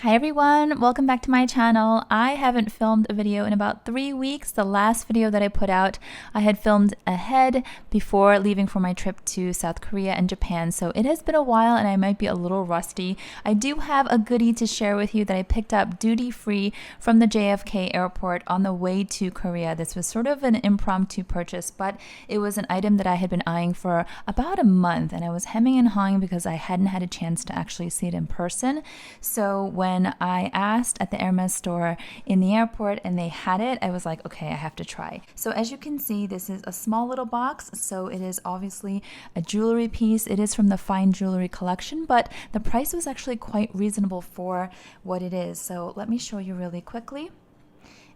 Hi everyone, welcome back to my channel. I haven't filmed a video in about 3 weeks. The last video that I put out, I had filmed ahead before leaving for my trip to South Korea and Japan. So it has been a while and I might be a little rusty. I do have a goodie to share with you that I picked up duty-free from the JFK airport on the way to Korea. This was sort of an impromptu purchase, but it was an item that I had been eyeing for about a month and I was hemming and hawing because I hadn't had a chance to actually see it in person. So when I asked at the Hermes store in the airport and they had it, I was like, okay, I have to try. So as you can see, this is a small little box. So it is obviously a jewelry piece. It is from the fine jewelry collection, but the price was actually quite reasonable for what it is. So let me show you really quickly.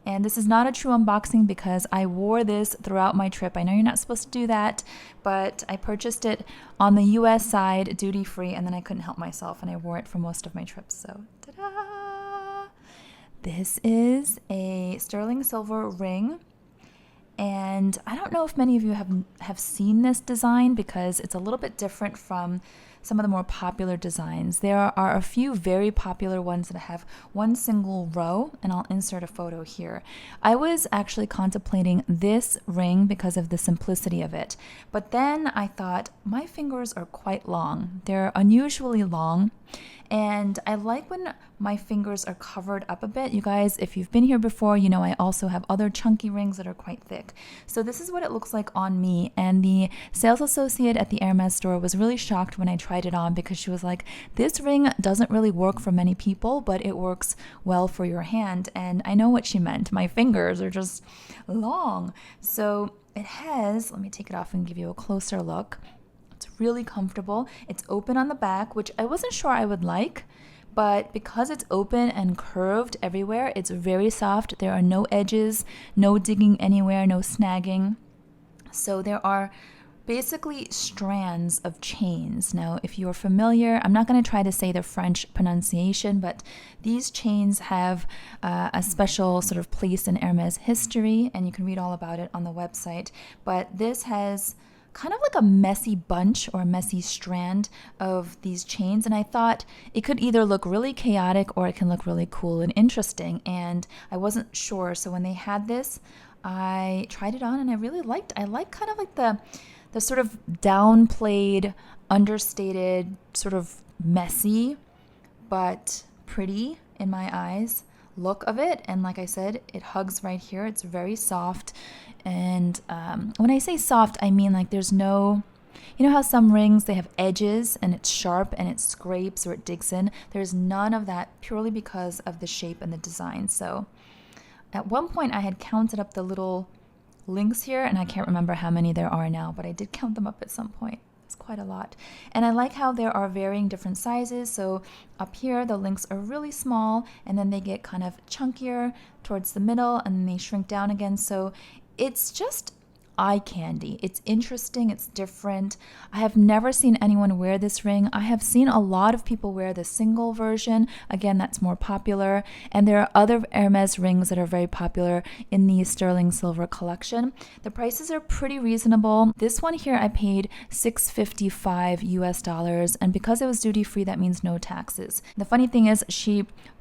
And this is not a true unboxing because I wore this throughout my trip. I know you're not supposed to do that, but I purchased it on the US side duty free and then I couldn't help myself and I wore it for most of my trips. So ta-da! This is a sterling silver ring. And I don't know if many of you have seen this design because it's a little bit different from some of the more popular designs. There are a few very popular ones that have one single row, and I'll insert a photo here. I was actually contemplating this ring because of the simplicity of it, but then I thought my fingers are quite long. They're unusually long, and I like when my fingers are covered up a bit. You guys, if you've been here before, you know I also have other chunky rings that are quite thick. So this is what it looks like on me, and the sales associate at the Hermes store was really shocked when I tried it on because she was like, this ring doesn't really work for many people, but it works well for your hand. And I know what she meant. My fingers are just long. So it has, let me take it off and give you a closer look. It's really comfortable. It's open on the back, which I wasn't sure I would like, but because it's open and curved everywhere, it's very soft. There are no edges, no digging anywhere, no snagging. So there are basically strands of chains. Now, if you're familiar, I'm not going to try to say the French pronunciation, but these chains have a special sort of place in Hermes history, and you can read all about it on the website. But this has kind of like a messy bunch or a messy strand of these chains, and I thought it could either look really chaotic or it can look really cool and interesting, and I wasn't sure. So when they had this, I tried it on and I really liked. I like kind of like the sort of downplayed, understated, sort of messy but pretty in my eyes look of it. And like I said, it hugs right here. It's very soft. And when I say soft, I mean like there's no, you know how some rings, they have edges and it's sharp and it scrapes or it digs in? There's none of that purely because of the shape and the design. So at one point I had counted up the little links here and I can't remember how many there are now, but I did count them up at some point. It's quite a lot. And I like how there are varying different sizes. So up here, the links are really small and then they get kind of chunkier towards the middle and then they shrink down again. So it's just eye candy. It's interesting. It's different. I have never seen anyone wear this ring. I have seen a lot of people wear the single version. Again, that's more popular. And there are other Hermes rings that are very popular in the sterling silver collection. The prices are pretty reasonable. This one here, I paid $655 US, and because it was duty free, that means no taxes. The funny thing is,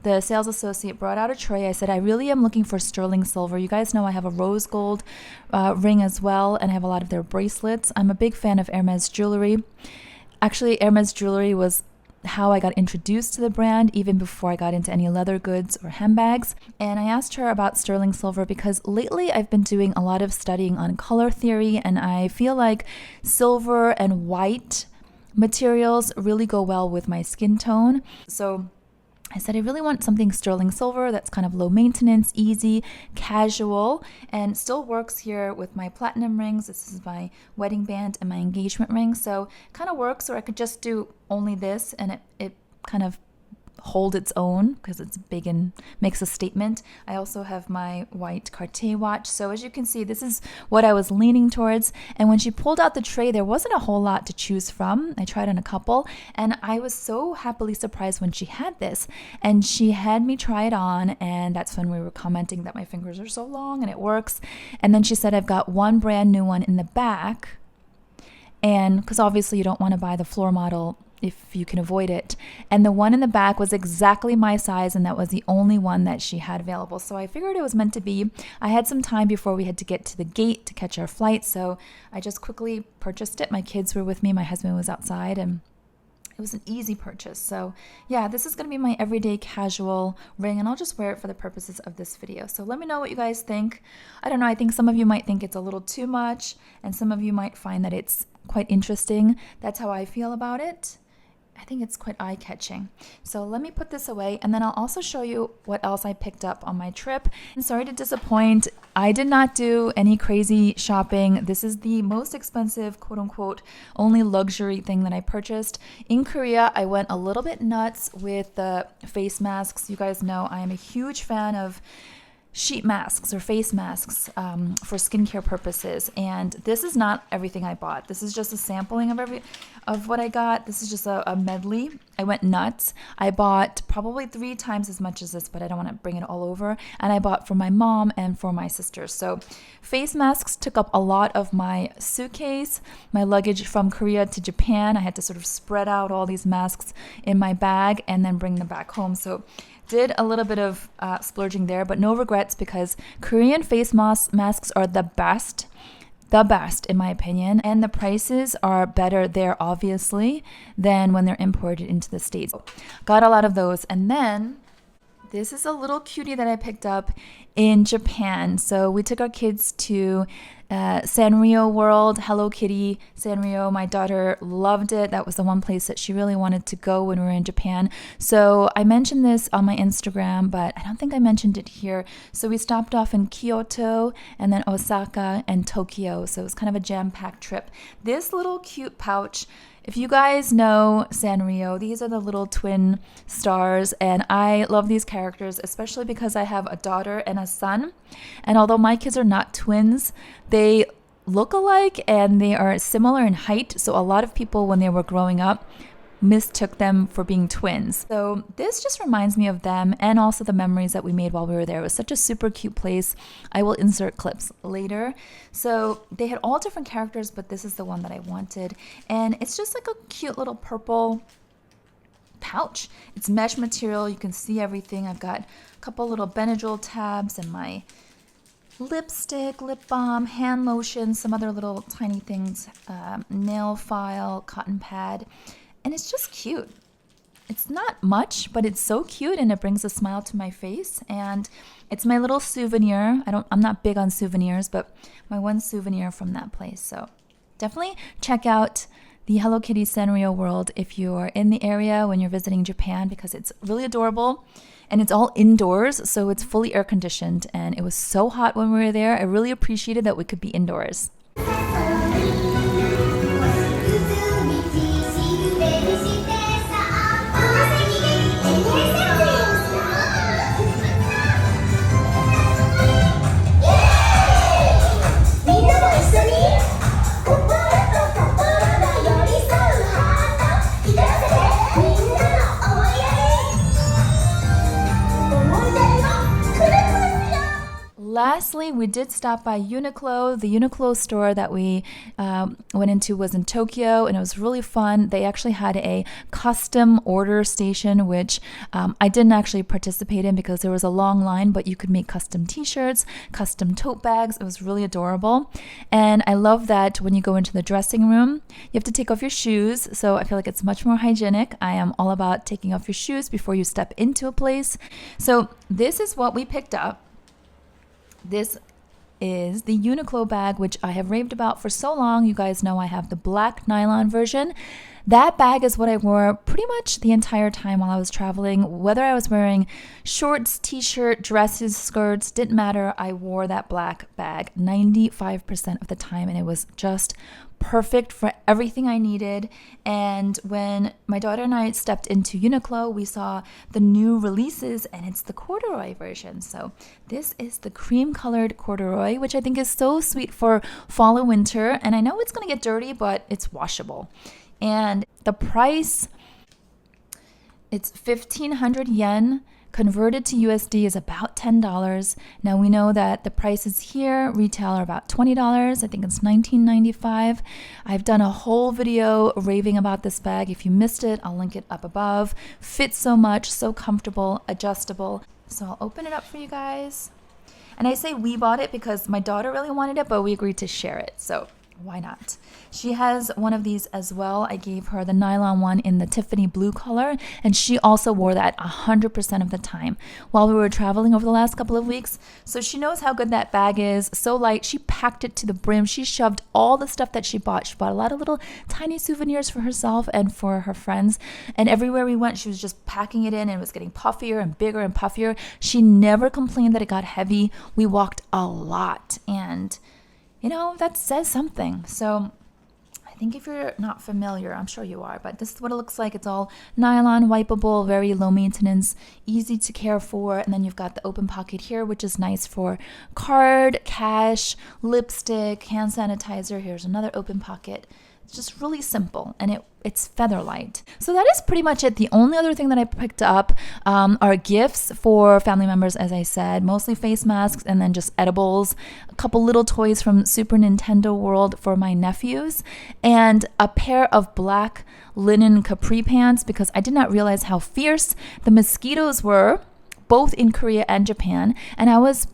the sales associate brought out a tray. I said, I really am looking for sterling silver. You guys know I have a rose gold ring as well, and I have a lot of their bracelets. I'm a big fan of Hermes jewelry. Actually, Hermes jewelry was how I got introduced to the brand even before I got into any leather goods or handbags. And I asked her about sterling silver because lately I've been doing a lot of studying on color theory, and I feel like silver and white materials really go well with my skin tone. So I said, I really want something sterling silver that's kind of low maintenance, easy, casual, and still works here with my platinum rings. This is my wedding band and my engagement ring. So kind of works, or I could just do only this and it kind of hold its own because it's big and makes a statement. I also have my white Cartier watch. So as you can see, this is what I was leaning towards. And when she pulled out the tray, there wasn't a whole lot to choose from. I tried on a couple and I was so happily surprised when she had this. And she had me try it on, and that's when we were commenting that my fingers are so long and it works. And then she said, I've got one brand new one in the back. And because obviously you don't want to buy the floor model if you can avoid it. And the one in the back was exactly my size, and that was the only one that she had available. So I figured it was meant to be. I had some time before we had to get to the gate to catch our flight, so I just quickly purchased it. My kids were with me, my husband was outside, and it was an easy purchase. So yeah, this is going to be my everyday casual ring, and I'll just wear it for the purposes of this video. So let me know what you guys think. I don't know, I think some of you might think it's a little too much, and some of you might find that it's quite interesting. That's how I feel about it. I think it's quite eye-catching. So let me put this away, and then I'll also show you what else I picked up on my trip. And sorry to disappoint, I did not do any crazy shopping. This is the most expensive, quote-unquote, only luxury thing that I purchased. In Korea, I went a little bit nuts with the face masks. You guys know I am a huge fan of sheet masks or face masks for skincare purposes, and this is not everything I bought. This is just a sampling of what I got. This is just a medley. I went nuts. I bought probably 3 times as much as this, but I don't want to bring it all over. And I bought for my mom and for my sisters. So face masks took up a lot of my suitcase, my luggage from Korea to Japan. I had to sort of spread out all these masks in my bag and then bring them back home. So did a little bit of splurging there, but no regrets, because Korean face masks are the best in my opinion, and the prices are better there obviously than when they're imported into the States. Got a lot of those. And then this is a little cutie that I picked up in Japan. So we took our kids to Sanrio World, Hello Kitty, Sanrio. My daughter loved it. That was the one place that she really wanted to go when we were in Japan. So I mentioned this on my Instagram, but I don't think I mentioned it here. So we stopped off in Kyoto and then Osaka and Tokyo. So it was kind of a jam-packed trip. This little cute pouch, if you guys know Sanrio, these are the little twin stars, and I love these characters, especially because I have a daughter and a son. And although my kids are not twins, they look alike and they are similar in height. So a lot of people, when they were growing up, mistook them for being twins. So this just reminds me of them, and also the memories that we made while we were there. It was such a super cute place. I will insert clips later. So they had all different characters, but this is the one that I wanted. And it's just like a cute little purple pouch. It's mesh material. You can see everything. I've got a couple little Benadryl tabs and my lipstick, lip balm, hand lotion, some other little tiny things, nail file, cotton pad. And it's just cute. It's not much, but it's so cute, and it brings a smile to my face. And it's my little souvenir. I'm not big on souvenirs, but my one souvenir from that place. So definitely check out the Hello Kitty Sanrio World if you're in the area when you're visiting Japan, because it's really adorable. And it's all indoors, so it's fully air conditioned. And it was so hot when we were there. I really appreciated that we could be indoors. Lastly, we did stop by Uniqlo. The Uniqlo store that we went into was in Tokyo, and it was really fun. They actually had a custom order station, which I didn't actually participate in because there was a long line, but you could make custom t-shirts, custom tote bags. It was really adorable. And I love that when you go into the dressing room, you have to take off your shoes. So I feel like it's much more hygienic. I am all about taking off your shoes before you step into a place. So this is what we picked up. This is the Uniqlo bag, which I have raved about for so long. You guys know I have the black nylon version. That bag is what I wore pretty much the entire time while I was traveling. Whether I was wearing shorts, t-shirt, dresses, skirts, didn't matter. I wore that black bag 95% of the time, and it was just perfect for everything I needed. And when my daughter and I stepped into Uniqlo, we saw the new releases, and it's the corduroy version. So this is the cream colored corduroy, which I think is so sweet for fall and winter. And I know it's going to get dirty, but it's washable. And the price, it's 1,500 yen Converted to USD is about $10. Now we know that the prices here retail are about $20. I think it's $19.95. I've done a whole video raving about this bag. If you missed it, I'll link it up above. Fits so much, so comfortable, adjustable. So I'll open it up for you guys. And I say we bought it because my daughter really wanted it, but we agreed to share it. So why not? She has one of these as well. I gave her the nylon one in the Tiffany blue color, and she also wore that 100% of the time while we were traveling over the last couple of weeks. So she knows how good that bag is. So light. She packed it to the brim. She shoved all the stuff that she bought. She bought a lot of little tiny souvenirs for herself and for her friends. And everywhere we went, she was just packing it in, and it was getting puffier and bigger and puffier. She never complained that it got heavy. We walked a lot, and you know, that says something. So I think if you're not familiar, I'm sure you are, but this is what it looks like. It's all nylon, wipeable, very low maintenance, easy to care for. And then you've got the open pocket here, which is nice for card, cash, lipstick, hand sanitizer. Here's another open pocket. It's just really simple, and it's feather light. So that is pretty much it. The only other thing that I picked up are gifts for family members, as I said, mostly face masks and then just edibles, a couple little toys from Super Nintendo World for my nephews, and a pair of black linen capri pants because I did not realize how fierce the mosquitoes were, both in Korea and Japan, and I was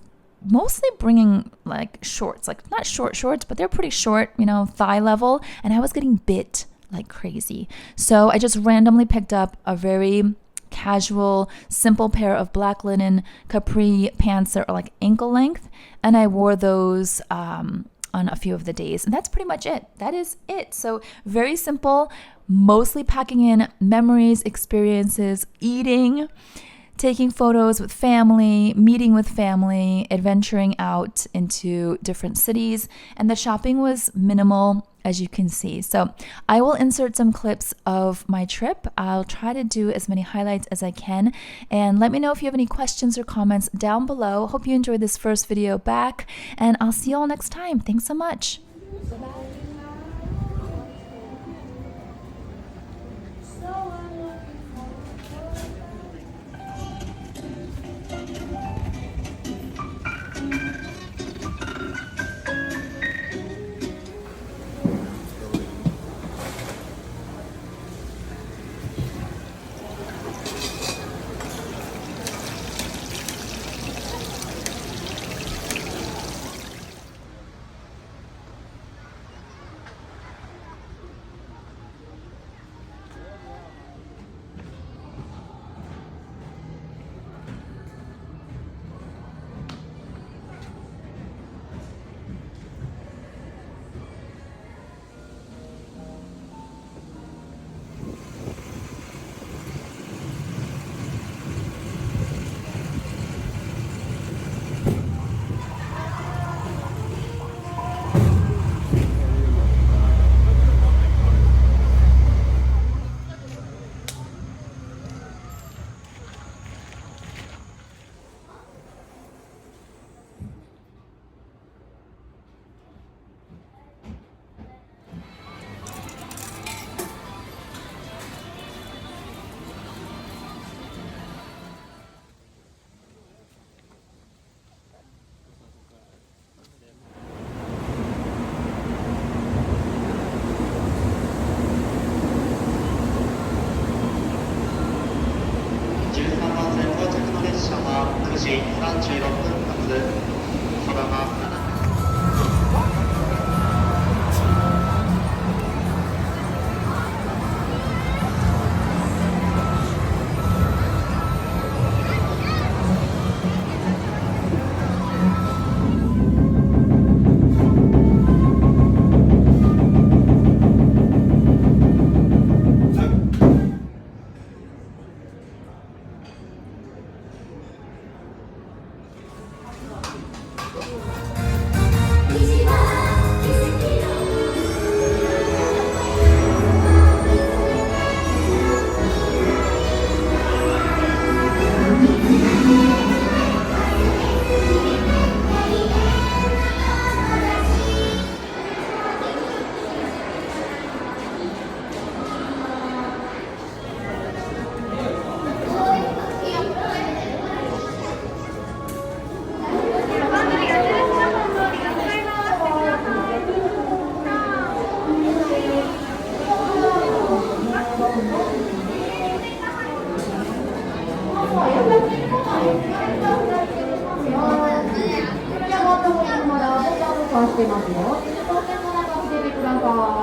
mostly bringing like shorts, like not short shorts, but they're pretty short, you know, thigh level, and I was getting bit like crazy. So I just randomly picked up a very casual, simple pair of black linen capri pants that are like ankle length, and I wore those on a few of the days, and that's pretty much it. That is it. So very simple, mostly packing in memories, experiences, eating, taking photos with family, meeting with family, adventuring out into different cities, and the shopping was minimal, as you can see. So I will insert some clips of my trip. I'll try to do as many highlights as I can, and let me know if you have any questions or comments down below. Hope you enjoyed this first video back, and I'll see you all next time. Thanks so much. Bye-bye. Thank you. 換してますよ。当店の中つけてください。